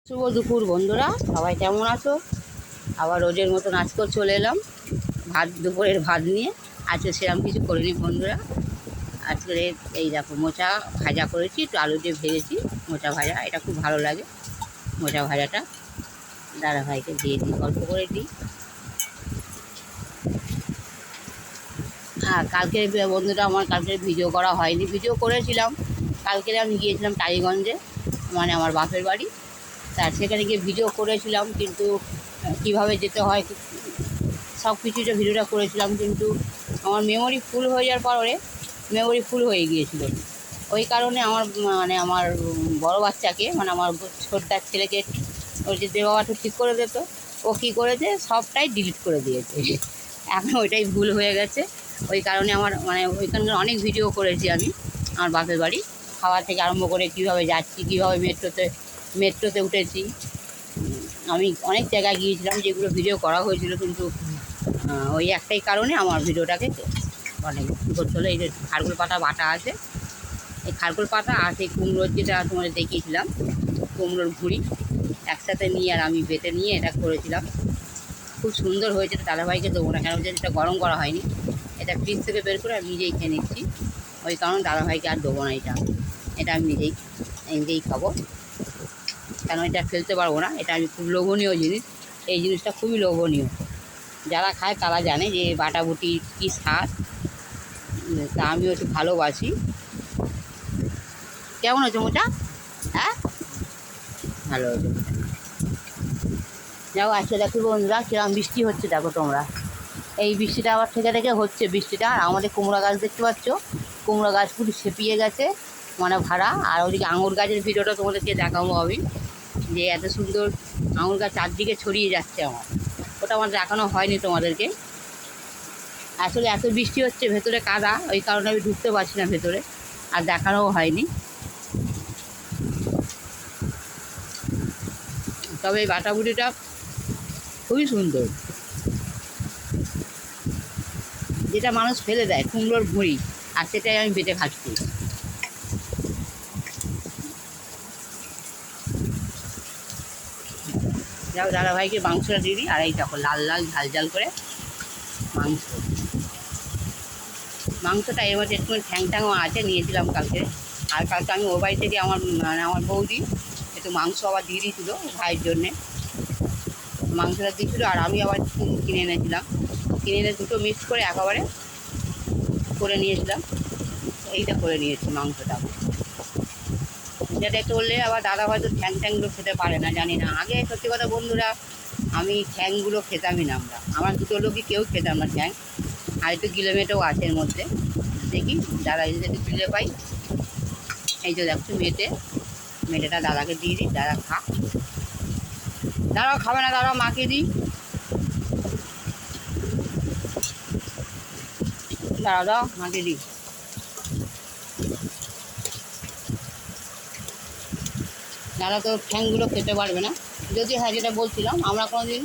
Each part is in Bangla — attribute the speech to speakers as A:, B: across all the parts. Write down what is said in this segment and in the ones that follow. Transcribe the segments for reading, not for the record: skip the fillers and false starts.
A: শুভ দুপুর বন্ধুরা, সবাই কেমন আছো? আবার রোজের মতন আজকেও চলে এলাম দুপুরের ভাত নিয়ে। আজকে সেরকম কিছু করিনি বন্ধুরা। আজকে এই দেখো মোচা ভাজা করেছি, একটু আলু দিয়ে ভেজেছি মোচা ভাজা। এটা খুব ভালো লাগে মোচা ভাজাটা। দাদাভাইকে দিয়ে দিই, অল্প করে দিই। হ্যাঁ, কালকে বন্ধুরা আমার কালকে ভিডিও করা হয়নি। ভিডিও করেছিলাম কালকে, আমি গিয়েছিলাম টালিগঞ্জে, মানে আমার বাপের বাড়ি। তা সেখানে গিয়ে ভিডিও করেছিলাম, কিন্তু কীভাবে যেতে হয় সব কিছুটা ভিডিওটা করেছিলাম, কিন্তু আমার মেমোরি ফুল হয়ে যাওয়ার পরে মেমোরি ফুল হয়ে গিয়েছিল। ওই কারণে আমার বড় বাচ্চাকে, মানে আমার ছোটটার ছেলেকে ওই যে বাবাটা ঠিক করে দিত, ও কী করেছে সবটাই ডিলিট করে দিয়েছে। এখন ওইটাই ভুল হয়ে গেছে। ওই কারণে ওইখানকার অনেক ভিডিও করেছি আমি। আমার বাপের বাড়ি খাওয়া থেকে আরম্ভ করে কীভাবে যাচ্ছি, কীভাবে মেট্রোতে উঠেছি। আমি অনেক জায়গায় গিয়েছিলাম যেগুলো ভিডিও করা হয়েছিল, কিন্তু ওই একটাই কারণে আমার ভিডিওটাকে অনেক করতে হলো। এই যে খারকুল পাতা বাটা আছে, এই খারকুল পাতা আর সেই কুমড়োর যেটা তোমাদের দেখিয়েছিলাম, কুমড়োর ভুঁড়ি একসাথে নিয়ে আর আমি বেটে নিয়ে এটা করেছিলাম। খুব সুন্দর হয়েছে। দাদাভাইকে দেবো না, কেন যেটা গরম করা হয়নি, এটা ফ্রিজ থেকে বের করে আমি নিজেই খেয়ে নিচ্ছি। ওই কারণে দাদাভাইকে আর দেবো না। এটা আমি নিজেই খাবো, কেন এটা ফেলতে পারবো না। এটা আমি খুব লোভনীয় জিনিস, এই জিনিসটা খুবই লোভনীয়। যারা খায় তারা জানে যে বাটাবুটি কী স্বাদ, তা আমিও একটু ভালোবাসি। কেমন হয়েছে মোটা? হ্যাঁ, ভালো হয়েছে। যাও আজকে দেখো বন্ধুরা কিরম বৃষ্টি হচ্ছে, দেখো তোমরা। এই বৃষ্টিটা আবার থেকে হচ্ছে বৃষ্টিটা। আর আমাদের কুমড়ো গাছ দেখতে পাচ্ছ, কুমড়ো গাছ পুরো সেপিয়ে গেছে, মানে ভাড়া। আর ওদিকে আঙুর গাছের ভিডিওটা তোমাদেরকে দেখাবো আমি, যে এত সুন্দর আঙুর গাছ চারদিকে ছড়িয়ে যাচ্ছে আমার। ওটা আমার দেখানো হয়নি তোমাদেরকে। আসলে এত বৃষ্টি হচ্ছে, ভেতরে কাদা, ওই কারণে আমি ঢুকতে পারছি না ভেতরে, আর দেখানোও হয়নি। তবে এই বাটাবুটিটা খুবই সুন্দর, যেটা মানুষ ফেলে দেয়, কুমড়োর ভুঁড়ি, আর সেটাই আমি বেটে খাচ্ছি। যাও দাদাভাইকে মাংসটা দিয়ে দিই। আর এই দেখো লাল লাল ঝাল ঝাল করে মাংসটা এর মধ্যে একটু ঠ্যাংও আছে, নিয়েছিলাম কালকে। আর কালকে আমি ওর বাড়ি থেকে আমার বৌদি একটু মাংস আবার দিয়ে দিয়েছিল ভাইয়ের জন্যে। মাংসটা দিয়েছিল, আর আমি আবার কিনে এনে দুটো মিক্স করে একেবারে করে নিয়েছিলাম। এইটা করে নিয়েছি মাংসটা, যেটা একটু বললে আবার দাদা হয়তো ঠ্যাংগুলো খেতে পারে না, জানি না। আগে সত্যি কথা বন্ধুরা, আমি ঠ্যাংগুলো খেতামই না। আমার দুটো লোকই কেউ খেতাম না ঠ্যাং। আর একটু গিলেমেটেও আছে এর মধ্যে, দেখি দাদা যদি একটু গিলে পাই। এই যে দেখছো মেটেটা দাদাকে দিয়ে দিই, দাদা খা। দাদাও খাবে না, দাদাও মাকে দিই। দাদা মাকে দিই। দাদা তো ঠ্যাংগুলো খেতে পারবে না। যদি হ্যাঁ, যেটা বলছিলাম, আমরা কোনোদিন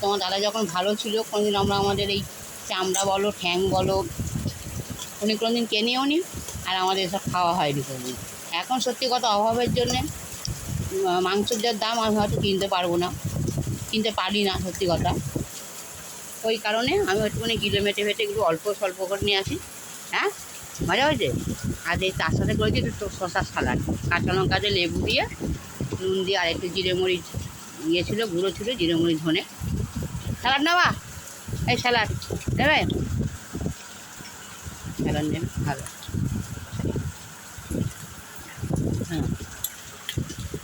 A: তোমার দাদা যখন ভালো ছিল, কোনোদিন আমরা আমাদের এই চামড়া বলো, ঠ্যাং বলো, উনি কোনোদিন কেনেও নি, আর আমাদের এসব খাওয়া হয়নি কোনোদিন। এখন সত্যি কথা অভাবের জন্যে মাংসের যার দাম আমি হয়তো কিনতে পারি না সত্যি কথা। ওই কারণে আমি একটুখানি গিলে মেটে একটু অল্প স্বল্প করে নিয়ে আসি। হ্যাঁ, মজা হয়েছে। আর এই তার সাথে করেছি একটু শশার সালাড, কাঁচা লঙ্কা দিয়ে, লেবু দিয়ে, নুন দিয়ে, আর একটু জিরে মরিচ ছিল, গুঁড়ো ছিল, জিরে মরিচ ধনে। স্যালাড নেওয়া, এই স্যালাড নেবে, স্যালাড নেবে, ভালো। হ্যাঁ,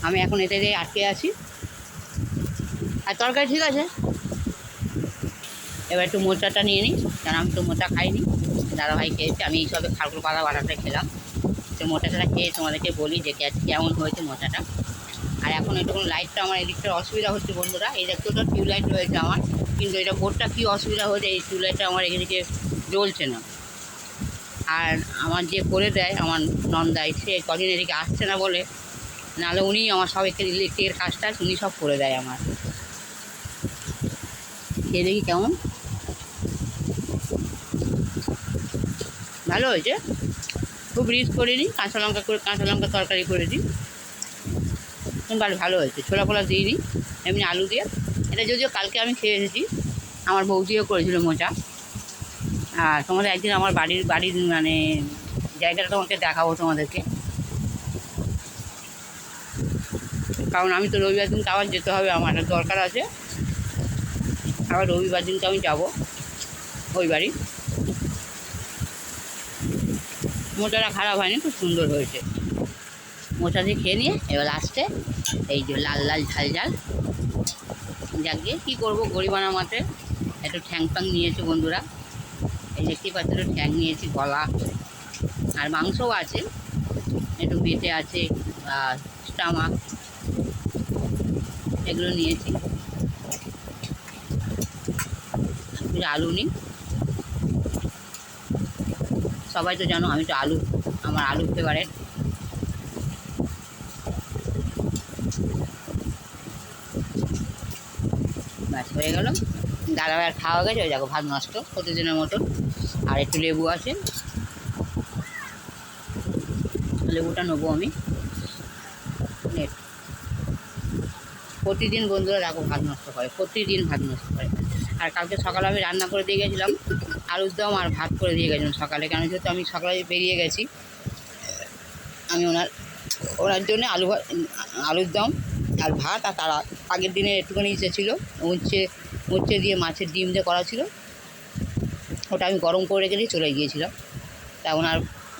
A: আমি এখন এতে দিয়ে আটকে আছি। আর তরকারি ঠিক আছে। এবার একটু মোচাটা নিয়ে নিই, কারণ আমি তো মোচা খাইনি, দাদাভাই খেয়েছে। আমি এইসবে খারকুল পাতা বাটাটা খেলাম। তো মোচাটা খেয়ে তোমাদেরকে বলি যে কেমন হয়েছে মোচাটা। আর এখন একটু লাইটটা আমার এদিকটার অসুবিধা হচ্ছে বন্ধুরা। এই দেখতে তো টিউবলাইট রয়েছে আমার, কিন্তু এটা বোর্ডটা কী অসুবিধা হয়েছে, এই টিউবলাইটটা আমার এদিকে জ্বলছে না। আর আমার যে করে দেয় আমার নন্দাই, সে কদিন এদিকে আসছে না বলে, নাহলে উনি আমার সব ইলেকট্রিকের কাজটা উনি সব করে দেয় আমার। খেয়ে দেখি কেমন, ভালো হয়েছে। খুব রিচ করিনি, কাঁচা লঙ্কা তরকারি করে দিই। ভালো ভালো হয়েছে। ছোলা ফোলা দিইনি, এমনি আলু দিয়ে। এটা যদিও কালকে আমি খেয়ে এসেছি, আমার বৌদিও করেছিল মোচা। আর তোমাদের একদিন আমার বাড়ির বাড়ির মানে জায়গাটা তোমাকে দেখাবো তোমাদেরকে, কারণ আমি তো রবিবার দিনকে আবার যেতে হবে, আমার একটা দরকার আছে। আবার রবিবার দিনকে আমি যাবো ওই বাড়ি। মোচাটা খারাপ হয়নি, খুব সুন্দর হয়েছে। মোচা দিয়ে খেয়ে নিয়ে এবার লাস্টে এই যে লাল লাল ঝাল ঝাল, যাক গিয়ে কী করবো, গরিবানা মাঠে একটু ঠ্যাং ফ্যাং নিয়েছে বন্ধুরা। এই দেখতেই পাচ্ছি, একটু ঠ্যাং নিয়েছি, গলা আর মাংসও আছে, একটু বেটে আছে, আর স্টামাক, এগুলো নিয়েছি। আলু নিই, সবাই তো জানো আমি তো আলু, আমার আলু ফেভারেট। ব্যাস হয়ে গেল, দাদাভাই আর খাওয়া গেছে। ওই দেখো ভাত নষ্ট প্রতিদিনের মতন। আর একটু লেবু আছে, লেবুটা নেবো আমি। প্রতিদিন বন্ধুরা দেখো ভাত নষ্ট করে, প্রতিদিন ভাত নষ্ট করে। আর কালকে সকালে আমি রান্না করে দিয়ে গেছিলাম আলুর দম আর ভাত করে দিয়ে গেছিলাম সকালে, কেন যেহেতু আমি সকালে বেরিয়ে গেছি। আমি ওনার জন্য আলুর দম আর ভাত, আর তার আগের দিনে একটুখানি ইচ্ছে ছিল উচ্ছে দিয়ে মাছের ডিম দিয়ে করা ছিল, ওটা আমি গরম করে রেখে দিয়ে চলে গিয়েছিলাম। তা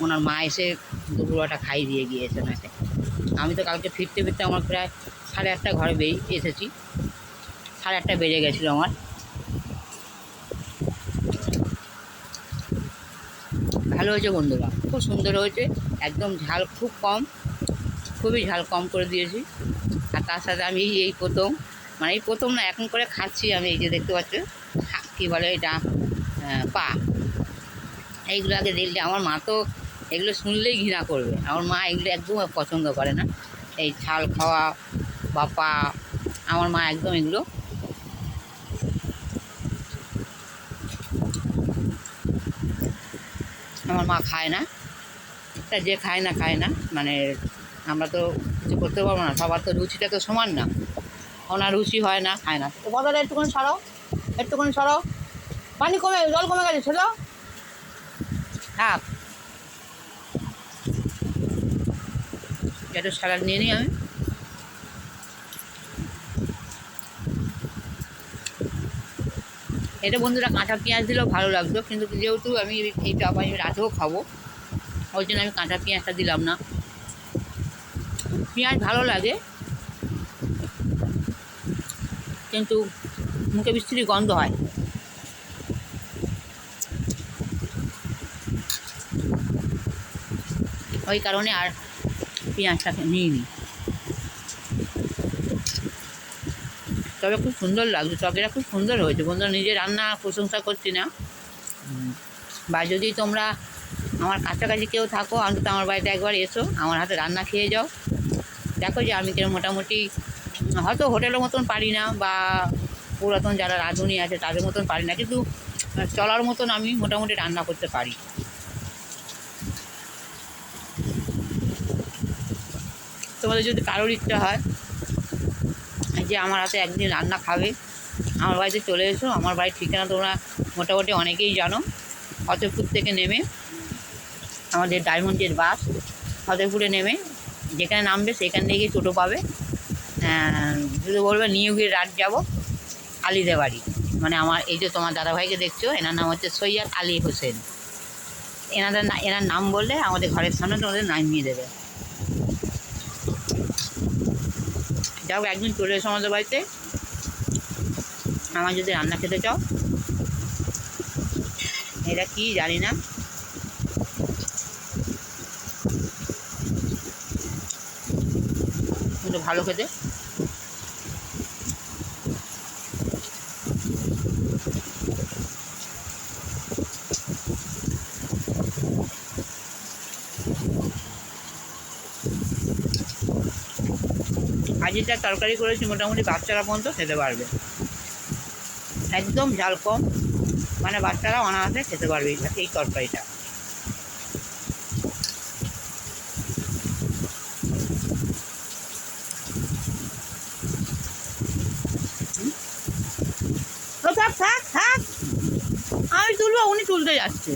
A: ওনার মা এসে দুপুরটা খাই দিয়ে গিয়েছে ওনাকে। আমি তো কালকে ফিরতে ফিরতে আমার প্রায় 8:30 ঘরে এসেছি, 8:30 বেজে গেছিলো আমার। ভালো হয়েছে বন্ধুরা, খুব সুন্দর হয়েছে, একদম ঝাল খুব কম, খুবই ঝাল কম করে দিয়েছি। আর তার সাথে আমি এই প্রথম না, এখন করে খাচ্ছি আমি। এই যে দেখতে পাচ্ছ কী বলে এটা, পা, এইগুলো আগে দেখলে আমার মা তো এগুলো শুনলেই ঘৃণা করবে। আমার মা এগুলো একদম পছন্দ করে না, এই ছাল খাওয়া বা পা, আমার মা একদম এগুলো আমার মা খায় না। তা যে খায় না মানে আমরা তো কিছু করতে পারবো না, সবার তো রুচিটা তো সমান না। ওনার রুচি হয় না, খায় না। তো কথাটা একটুখানি সরাও, পানি কমে, জল কমে গেছে, ছিল থাক। একটু স্যালাড নিয়ে নিই আমি। এটা বন্ধুরা কাঁচা পেঁয়াজ দিলেও ভালো লাগতো, কিন্তু যেহেতু আমি এইটা আমি রাতেও খাবো, ওই জন্য আমি কাঁচা পেঁয়াজটা দিলাম না। পেঁয়াজ ভালো লাগে, কিন্তু মুখে বিশ্রী গন্ধ হয়। ওই কারণে আর পেঁয়াজটাকে নিইনি। তবে খুব সুন্দর লাগছে, তরকারিটা খুব সুন্দর হয়েছে বন্ধুরা। নিজে রান্না প্রশংসা করছি না, বা যদি তোমরা আমার কাছাকাছি কেউ থাকো, অন্তত আমার বাড়িতে একবার এসো, আমার হাতে রান্না খেয়ে যাও। দেখো যে আমি কেন মোটামুটি, হয়তো হোটেলের মতন পারি না, বা পুরাতন যারা রাঁধুনি আছে তাদের মতন পারি না, কিন্তু চলার মতন আমি মোটামুটি রান্না করতে পারি। তোমাদের যদি কারোর ইচ্ছা হয় যে আমার হাতে একদিন রান্না খাবে, আমার বাড়িতে চলে এসো। আমার বাড়ির ঠিকানা তোমরা মোটামুটি অনেকেই জানো। ফতেপুর থেকে নেমে আমাদের ডায়মন্ডের বাস, ফতেপুরে নেমে যেখানে নামবে সেখান থেকে টোটো পাবে। যদি বলবে নিয়োগের রাত যাব, আলিদের বাড়ি, মানে আমার এই যে তোমার দাদাভাইকে দেখছো, এনার নাম হচ্ছে সৈয়দ আলী হোসেন। এনার নাম বললে আমাদের ঘরের সামনে তোমাদের নামিয়ে দেবে। যাও একদিন চলে এসো আমাদের বাড়িতে, আমার যদি রান্না খেতে চাও। এটা কি জানি না, কিন্তু ভালো খেতে। আজ যা তরকারি করেছি মোটামুটি বাচ্চারা পর্যন্ত খেতে পারবে, একদম ঝাল কম, মানে বাচ্চারা অনায়াসে খেতে পারবে এই তরকারিটা। তুলবো উনি তুলতে যাচ্ছে।